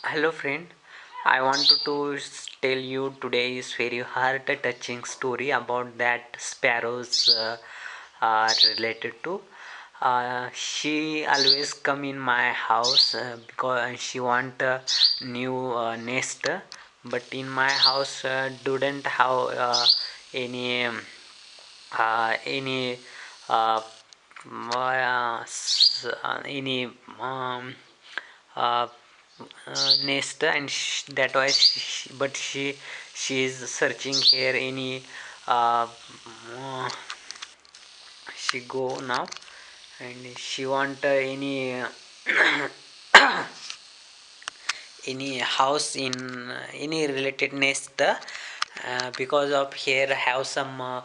Hello friend, I wanted to tell you today is very heart touching story about that sparrows are related to. She always come in my house because she want a new nest, but in my house didn't have any uh, any uh, nest and that was but she is searching here any uh, she go now and she want any house in any related nest because of here have some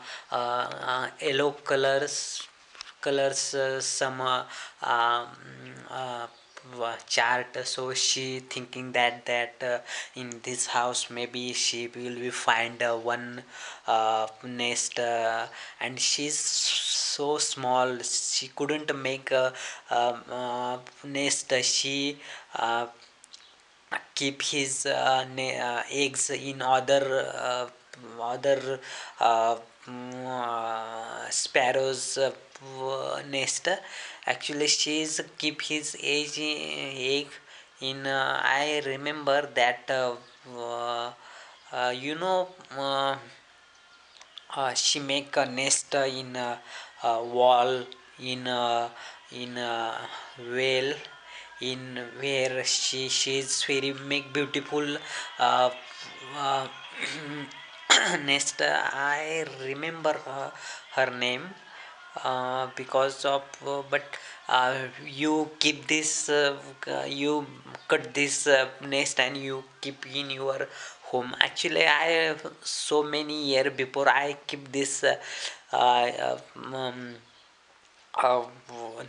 yellow colors some um, uh, chart, so she thinking that in this house maybe she will be find one nest, and she's so small she couldn't make nest. She keep his eggs in other uh, sparrows nest. Actually she's keep his egg in I remember that uh, you know she make a nest in a wall in well in where she's very make beautiful uh, uh, nest. I remember her name because of but you keep this you cut this nest and you keep in your home. Actually I so many year before I keep this uh, um, uh,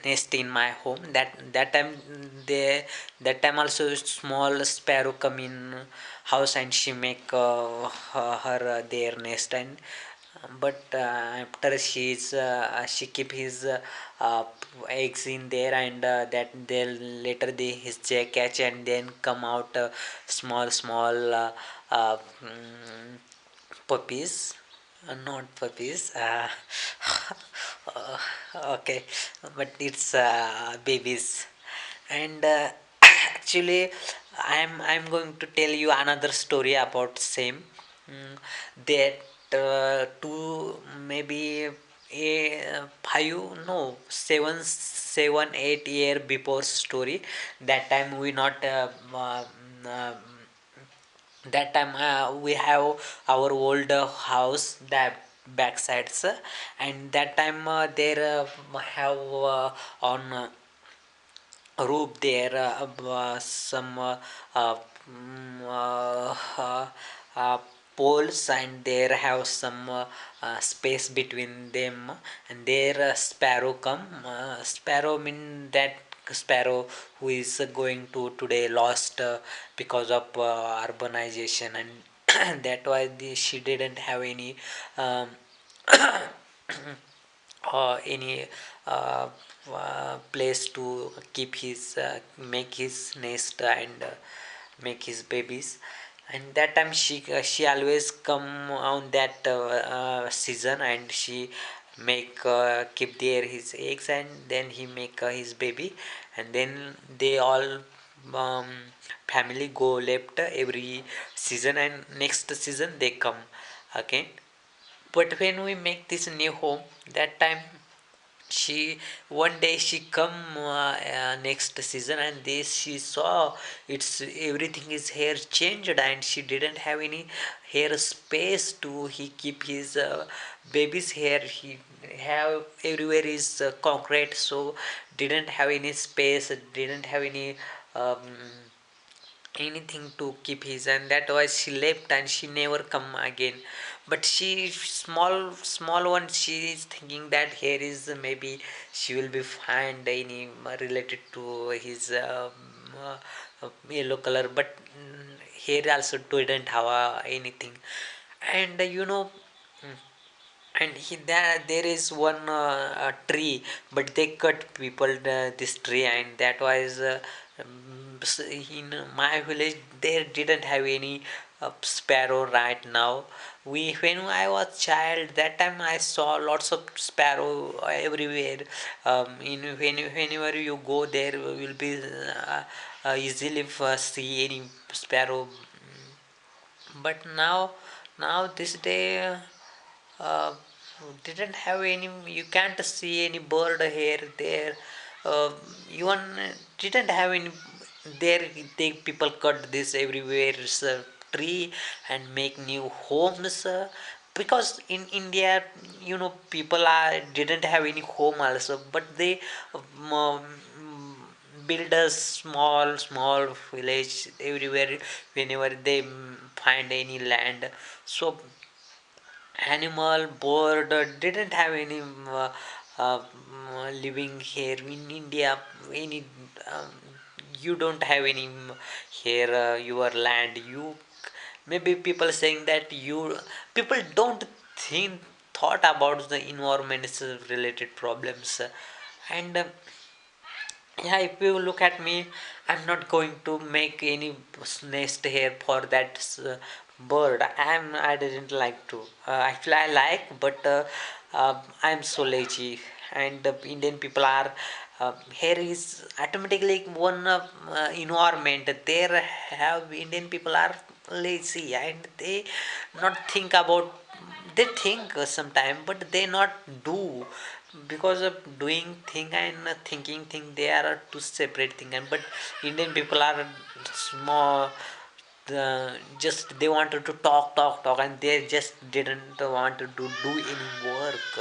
nest in my home. That time they that time also small sparrow come in house and she make her their nest. And but after she keep his eggs in there, and that they later they his catch and then come out small puppies. Not puppies. Uh, okay, but it's babies. And actually, I'm going to tell you another story about same. That two maybe a 7 8 year before story. That time we not uh, that time we have our old house that backsides, and that time there have on roof there some uh, poles, and there have some space between them, and there sparrow come. Sparrow mean that sparrow who is going to today lost because of urbanization, and that why she didn't have um, any place to keep his make his nest and make his babies. And that time she always come on that season, and she make keep there his eggs, and then he make his baby, and then they all um, family go left every season, and next season they come again. But when we make this new home, that time she one day she come next season, and this she saw it's everything is hair changed, and she didn't have any hair space to he keep his baby's hair. He have everywhere is concrete, so didn't have any space, didn't have any um, anything to keep his, and that was she left and she never come again. But she small one, she is thinking that here is maybe she will be find any related to his yellow color, but here also didn't have anything. And and there is one tree, but they cut people this tree, and that was in my village there didn't have any sparrow right now. We When I was child, that time I saw lots of sparrow everywhere. Whenever you go there will be easily see any sparrow. But now this day uh, didn't have any. You can't see any bird here there. uh, Even didn't have any there. They people cut this everywhere tree and make new homes, because in India, people are didn't have any home also, but they um, build a small village everywhere whenever they find any land. So animal bird didn't have any living here in India. Any um, you don't have any here your land. You maybe people saying that you people don't think thought about the environment related problems. And yeah, if you look at me, I'm not going to make any nest here for that bird. I didn't like to. Actually I like, but I'm so lazy. And Indian people are here is automatically one environment there. Have Indian people are lazy, and they not think about. They think sometime, but they not do. Because of doing thing and thinking thing, they are two separate thing. And but Indian people are small. Just they wanted to talk, and they just didn't want to do any work.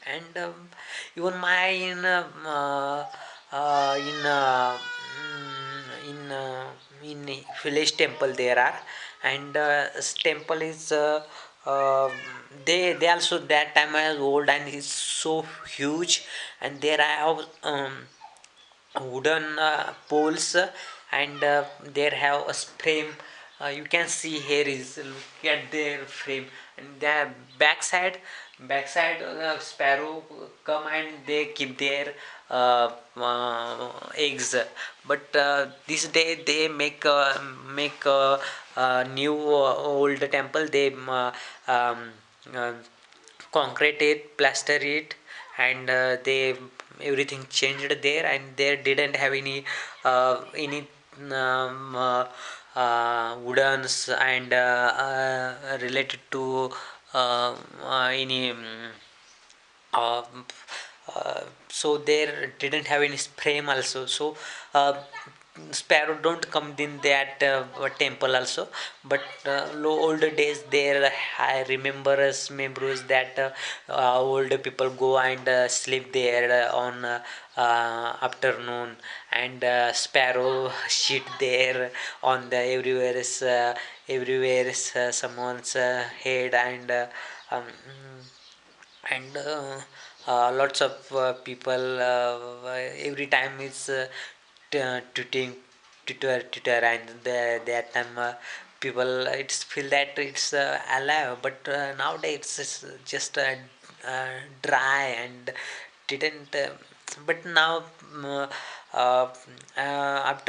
And even my in in village temple there are. And temple is uh, they also that time I was old, and it's so huge. And there I have wooden poles, and there have a frame. You can see here is look at their frame. And the backside sparrow come and they keep their eggs. But this day they make a new old temple. They um, uh, concrete it, plaster it, and they everything changed there. And there didn't have any woodens and related to any um, so there didn't have any frame also. So uh, sparrow don't come in that temple also. But older days there, I remember as memories that older people go and sleep there on afternoon. And sparrow shit there on the everywhere is someone's head. And lots of people every time is tweeting Twitter. And that time people it's feel that it's alive. But nowadays it's just dry and didn't but now uh, after